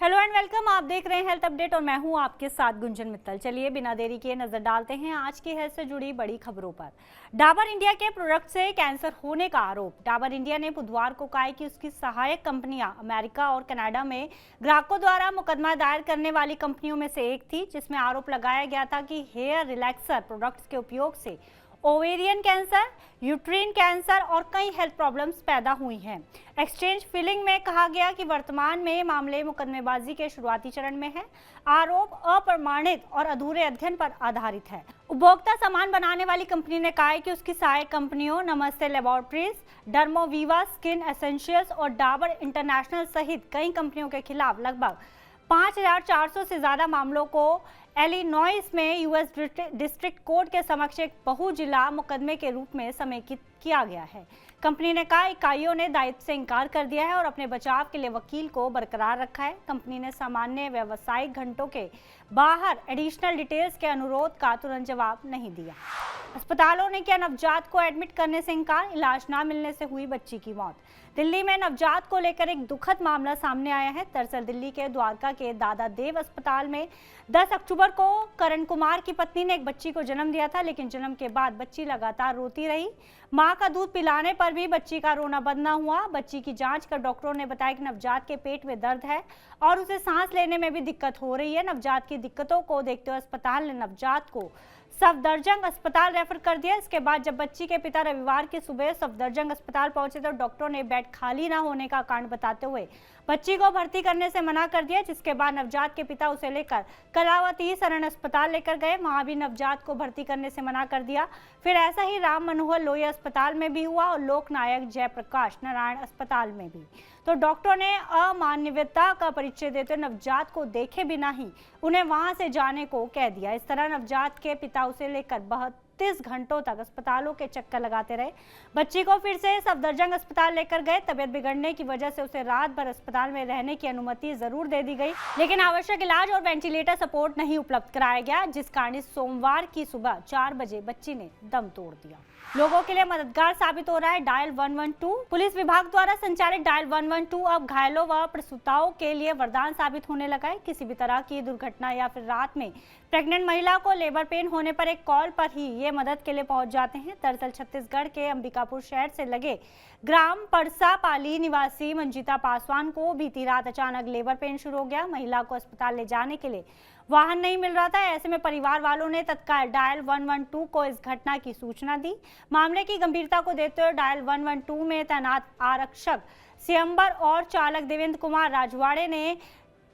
Hello and welcome. आप देख रहे हैं हेल्थ अपडेट और मैं हूं आपके साथ गुंजन मित्तल। चलिए बिना देरी किए नजर डालते हैं आज की हेल्थ से जुड़ी बड़ी खबरों पर। डाबर इंडिया के प्रोडक्ट से कैंसर होने का आरोप। डाबर इंडिया ने बुधवार को कहा कि उसकी सहायक कंपनियां अमेरिका और कनाडा में ग्राहकों द्वारा मुकदमा दायर करने वाली कंपनियों में से एक थी, जिसमें आरोप लगाया गया था कि हेयर रिलैक्सर प्रोडक्ट्स के उपयोग से ओवेरियन कैंसर, यूट्रीन कैंसर और कई हेल्थ प्रॉब्लम्स पैदा हुई हैं। एक्सचेंज फिलिंग में कहा गया कि वर्तमान में मामले मुकदमेबाजी के शुरुआती चरण में है। आरोप अप्रमाणित और अधूरे अध्ययन पर आधारित है। उपभोक्ता सामान बनाने वाली कंपनी ने कहा है कि उसकी सहायक कंपनियों नमस्ते लैबोरेटरीज, डर्मोवीवा स्किन एसेंशियल्स और डाबर इंटरनेशनल सहित कई कंपनियों के खिलाफ लगभग 5,400 से ज्यादा मामलों को इलिनॉइस में यूएस डिस्ट्रिक्ट कोर्ट के समक्ष एक बहुजिला मुकदमे के रूप में समेकित किया गया है। कंपनी ने कहा इकाइयों ने दायित्व से इनकार कर दिया है और अपने बचाव के लिए वकील को बरकरार रखा है। कंपनी ने सामान्य व्यावसायिक घंटों के बाहर एडिशनल डिटेल्स के अनुरोध का तुरंत जवाब नहीं दिया। अस्पतालों ने किया नवजात को एडमिट करने से इनकार। इलाज न मिलने से हुई बच्ची की मौत। दिल्ली में नवजात को लेकर एक दुखद मामला सामने आया है। दरअसल दिल्ली के द्वारका के दादा देव अस्पताल में 10 अक्टूबर को करण कुमार की पत्नी ने एक बच्ची को जन्म दिया था, लेकिन जन्म के बाद बच्ची लगातार रोती रही। मां का दूध पिलाने पर भी बच्ची का रोना बंद न हुआ। बच्ची की जांच कर डॉक्टरों ने बताया कि नवजात के पेट में दर्द है और उसे सांस लेने में भी दिक्कत हो रही है। नवजात की दिक्कतों को देखते हुए अस्पताल ने नवजात को सफदरजंग अस्पताल रेफर कर दिया। इसके बाद जब बच्ची के पिता रविवार की सुबह सफदरजंग अस्पताल पहुंचे तो डॉक्टरों ने बेड खाली न होने का कारण बताते हुए बच्ची को भर्ती करने से मना कर दिया, जिसके बाद नवजात के पिता उसे लेकर कलावती शरण अस्पताल लेकर गए। वहां भी नवजात को भर्ती करने से मना कर दिया। फिर ऐसा ही राम मनोहर लोहिया अस्पताल में भी हुआ और लोकनायक जयप्रकाश नारायण अस्पताल में भी। तो डॉक्टरों ने अमानवीयता का परिचय देते हुए नवजात को देखे बिना ही उन्हें वहां से जाने को कह दिया। इस तरह नवजात के पिता उसे लेकर 32 घंटों तक अस्पतालों के चक्कर लगाते रहे। बच्ची को फिर से सफदरजंग अस्पताल लेकर गए। तबियत बिगड़ने की वजह से उसे रात भर अस्पताल में रहने की अनुमति जरूर दे दी गई, लेकिन आवश्यक इलाज और वेंटिलेटर सपोर्ट नहीं उपलब्ध कराया गया, जिस कारण सोमवार की सुबह 4 बजे बच्ची ने दम तोड़ दिया। लोगों के लिए मददगार साबित हो रहा है डायल 112। पुलिस विभाग द्वारा संचालित डायल 112 अब घायलों व प्रसूताओं के लिए वरदान साबित होने लगा है। किसी भी तरह की दुर्घटना या फिर रात में प्रेग्नेंट महिला को लेबर पेन होने पर एक कॉल पर ही ये मदद के लिए पहुंच जाते हैं। दरअसल छत्तीसगढ़ के अंबिकापुर शहर से लगे ग्राम परसापाली निवासी मंजिता पासवान को बीती रात अचानक लेबर पेन शुरू हो गया। महिला को अस्पताल ले जाने के लिए वाहन नहीं मिल रहा था। ऐसे में परिवार वालों ने तत्काल डायल 112 को इस घटना की सूचना दी। मामले की गंभीरता को देखते हुए डायल 112 में तैनात आरक्षक सियंबर और चालक देवेंद्र कुमार राजवाड़े ने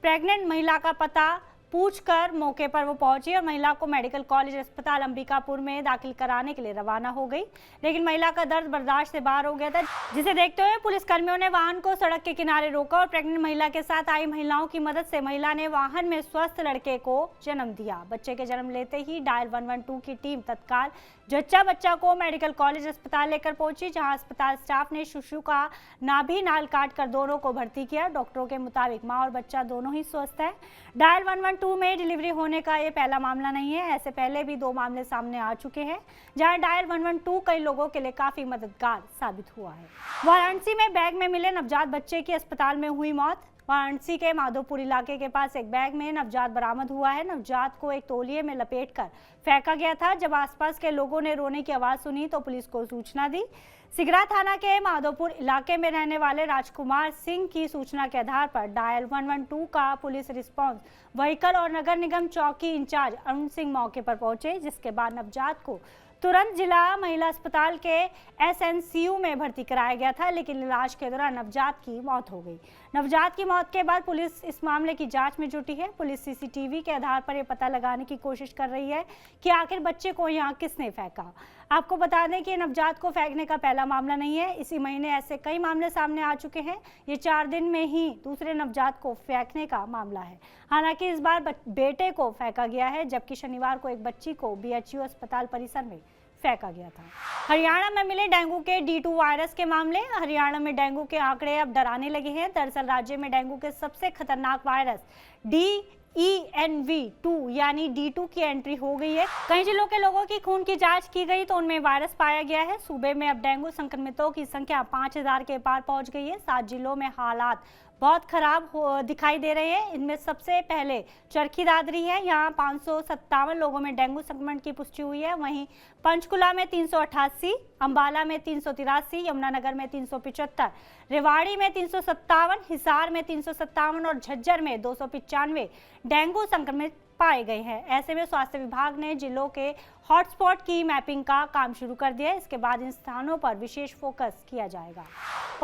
प्रेग्नेंट महिला का पता पूछकर मौके पर वो पहुंची और महिला को मेडिकल कॉलेज अस्पताल अंबिकापुर में दाखिल कराने के लिए रवाना हो गई, लेकिन महिला का दर्द बर्दाश्त से बाहर हो गया था, जिसे देखते हुए पुलिसकर्मियों ने वाहन को सड़क के किनारे रोका और प्रेग्नेंट महिला के साथ आई महिलाओं की मदद से महिला ने वाहन में स्वस्थ लड़के को जन्म दिया। बच्चे के जन्म लेते ही डायल 112 की टीम तत्काल जच्चा बच्चा को मेडिकल कॉलेज अस्पताल लेकर पहुंची, जहां अस्पताल स्टाफ ने शिशु का नाभि नाल काट कर दोनों को भर्ती किया। डॉक्टरों के मुताबिक मां और बच्चा दोनों ही स्वस्थ है। डायल 112 में डिलीवरी होने का ये पहला मामला नहीं है। ऐसे पहले भी 2 मामले सामने आ चुके हैं, जहां डायल 112 कई लोगों के लिए काफी मददगार साबित हुआ है। वाराणसी में बैग में मिले नवजात बच्चे की अस्पताल में हुई मौत। वाराणसी के माधोपुर इलाके के पास एक बैग में नवजात बरामद हुआ है। नवजात को एक तौलिए में लपेटकर फेंका गया था। जब आसपास के लोगों ने रोने की आवाज सुनी तो पुलिस को सूचना दी। सिगरा थाना के माधोपुर इलाके में रहने वाले राजकुमार सिंह की सूचना के आधार पर डायल 112 का पुलिस रिस्पांस व्हीकल और नगर निगम चौकी इंचार्ज अरुण सिंह मौके पर पहुंचे, जिसके बाद नवजात को तुरंत जिला महिला अस्पताल के एसएनसीयू में भर्ती कराया गया था, लेकिन इलाज के दौरान नवजात की मौत हो गई। नवजात की मौत के बाद पुलिस इस मामले की जांच में जुटी है। पुलिस सीसीटीवी के आधार पर यह पता लगाने की कोशिश कर रही है कि आखिर बच्चे को यहां किसने फेंका। आपको बता दें कि नवजात को फेंकने का पहला मामला नहीं है। इसी महीने ऐसे कई मामले सामने आ चुके हैं। ये 4 दिन में ही दूसरे नवजात को फेंकने का मामला है। हालांकि इस बार बेटे को फेंका गया है, जबकि शनिवार को एक बच्ची को बीएचयू अस्पताल परिसर में फेंका गया था। हरियाणा में मिले डेंगू के D2 वायरस के मामले। हरियाणा में डेंगू के आंकड़े अब डराने लगे हैं। दरअसल राज्य में डेंगू के सबसे खतरनाक वायरस DENV2 यानी D2 की एंट्री हो गई है। कई जिलों के लोगों की खून की जांच की गई तो उनमें वायरस पाया गया है। सूबे में अब डेंगू संक्रमितों की संख्या 5000 के पार पहुंच गई है। 7 जिलों में हालात बहुत खराब दिखाई दे रहे हैं। इनमें सबसे पहले चरखी दादरी है, यहाँ 557 लोगों में डेंगू संक्रमण की पुष्टि हुई है। वहीं पंचकुला में 388, अंबाला में 383, यमुनानगर में 375, रेवाड़ी में 357, हिसार में 357 और झज्जर में 295 डेंगू संक्रमित पाए गए हैं। ऐसे में स्वास्थ्य विभाग ने जिलों के हॉटस्पॉट की मैपिंग का काम शुरू कर दिया है। इसके बाद इन स्थानों पर विशेष फोकस किया जाएगा।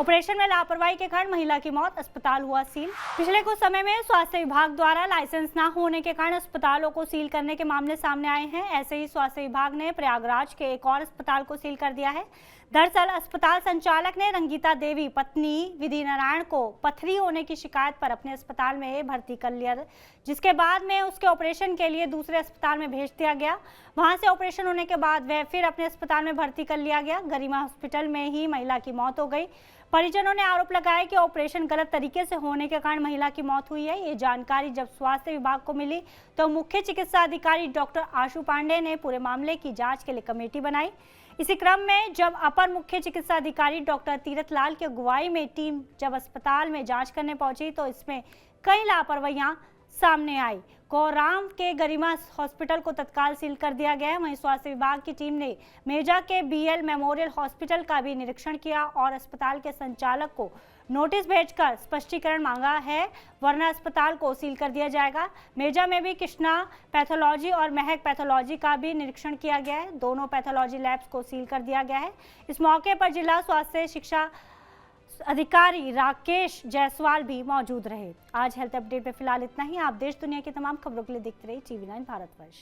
ऑपरेशन में लापरवाही के कारण महिला की मौत, अस्पताल हुआ सील। पिछले कुछ समय में स्वास्थ्य विभाग द्वारा लाइसेंस न होने के कारण अस्पतालों को सील करने के मामले सामने आए हैं। ऐसे ही स्वास्थ्य विभाग ने प्रयागराज के एक और अस्पताल को सील कर दिया है। दरअसल अस्पताल संचालक ने रंगीता देवी पत्नी विधि नारायण को पथरी होने की शिकायत पर अपने अस्पताल में भर्ती कर लिया, जिसके बाद में उसके ऑपरेशन के लिए दूसरे अस्पताल में भेज दिया गया। वहां से ऑपरेशन होने के बाद वह फिर अपने अस्पताल में भर्ती कर लिया गया। गरिमा हॉस्पिटल में ही महिला की मौत हो गई। परिजनों ने आरोप लगाया कि ऑपरेशन गलत तरीके से होने के कारण महिला की मौत हुई है। ये जानकारी जब स्वास्थ्य विभाग को मिली तो मुख्य चिकित्सा अधिकारी डॉक्टर आशु पांडे ने पूरे मामले की जांच के लिए कमेटी बनाई। इसी क्रम में जब अपर मुख्य चिकित्सा अधिकारी डॉक्टर तीरथ लाल की अगुवाई में टीम जब अस्पताल में जांच करने पहुंची तो इसमें कई लापरवाहियां सामने आई। कोराम के गरिमा हॉस्पिटल को तत्काल सील कर दिया गया है। वहीं स्वास्थ्य विभाग की टीम ने मेजा के बीएल मेमोरियल हॉस्पिटल का भी निरीक्षण किया और अस्पताल के संचालक को नोटिस भेजकर स्पष्टीकरण मांगा है, वरना अस्पताल को सील कर दिया जाएगा। मेजा में भी कृष्णा पैथोलॉजी और महक पैथोलॉजी का भी निरीक्षण किया गया है। दोनों पैथोलॉजी लैब्स को सील कर दिया गया है। इस मौके पर जिला स्वास्थ्य शिक्षा अधिकारी राकेश जायसवाल भी मौजूद रहे। आज हेल्थ अपडेट में फिलहाल इतना ही। आप देश दुनिया की तमाम खबरों के लिए देखते रहिए TV9 भारतवर्ष।